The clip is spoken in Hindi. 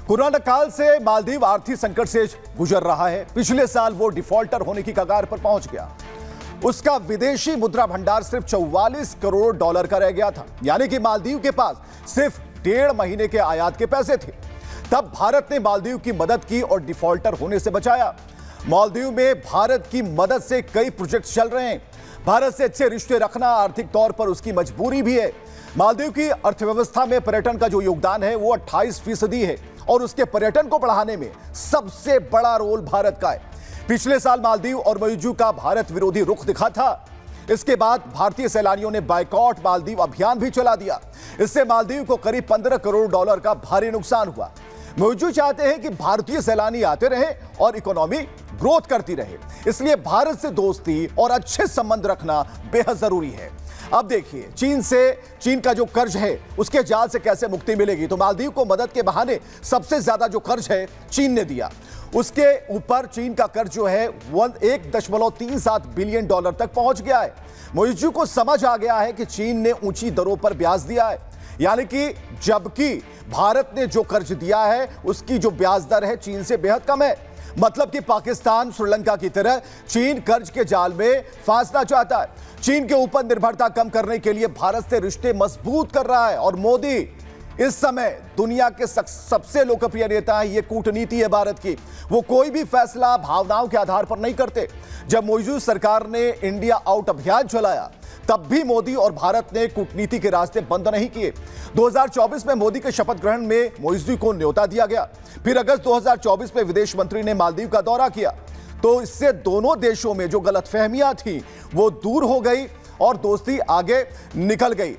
कोरोना काल से मालदीव आर्थिक संकट से गुजर रहा है। पिछले साल वो डिफॉल्टर होने की कगार पर पहुंच गया। उसका विदेशी मुद्रा भंडार सिर्फ 44 करोड़ डॉलर का रह गया था, यानी कि मालदीव के पास सिर्फ 1.5 महीने के आयात के पैसे थे। तब भारत ने मालदीव की मदद की और डिफॉल्टर होने से बचाया। मालदीव में भारत की मदद से कई प्रोजेक्ट चल रहे हैं। भारत से अच्छे रिश्ते रखना आर्थिक तौर पर उसकी मजबूरी भी है। मालदीव की अर्थव्यवस्था में पर्यटन का जो योगदान है वो 28% है और उसके पर्यटन को बढ़ाने में सबसे बड़ा रोल भारत का है। पिछले साल मालदीव और मॉरिशस का भारत विरोधी रुख दिखा था। इसके बाद भारतीय सैलानियों ने बायकॉट मालदीव अभियान भी चला दिया। इससे मालदीव को करीब 15 करोड़ डॉलर का भारी नुकसान हुआ। मॉरिशस चाहते हैं कि भारतीय सैलानी आते रहे और इकोनॉमी ग्रोथ करती रहे, इसलिए भारत से दोस्ती और अच्छे संबंध रखना बेहद जरूरी है। अब देखिए चीन का जो कर्ज है उसके जाल से कैसे मुक्ति मिलेगी। तो मालदीव को मदद के बहाने सबसे ज्यादा जो कर्ज है चीन ने दिया। उसके ऊपर चीन का कर्ज जो है 1.37 बिलियन डॉलर तक पहुंच गया है। मॉरिशस को समझ आ गया है कि चीन ने ऊंची दरों पर ब्याज दिया है, यानी कि जबकि भारत ने जो कर्ज दिया है उसकी जो ब्याज दर है चीन से बेहद कम है। मतलब कि पाकिस्तान श्रीलंका की तरह चीन कर्ज के जाल में फंसना चाहता है। चीन के ऊपर निर्भरता कम करने के लिए भारत से रिश्ते मजबूत कर रहा है और मोदी इस समय दुनिया के सबसे लोकप्रिय नेता है। ये कूटनीति है भारत की। वो कोई भी फैसला भावनाओं के आधार पर नहीं करते। जब मॉरिशस सरकार ने इंडिया आउट अभियान चलाया तब भी मोदी और भारत ने कूटनीति के रास्ते बंद नहीं किए। 2024 में मोदी के शपथ ग्रहण में मॉरिशस को न्योता दिया गया। फिर अगस्त 2024 में विदेश मंत्री ने मालदीव का दौरा किया, तो इससे दोनों देशों में जो गलतफहमियां थी वो दूर हो गई और दोस्ती आगे निकल गई।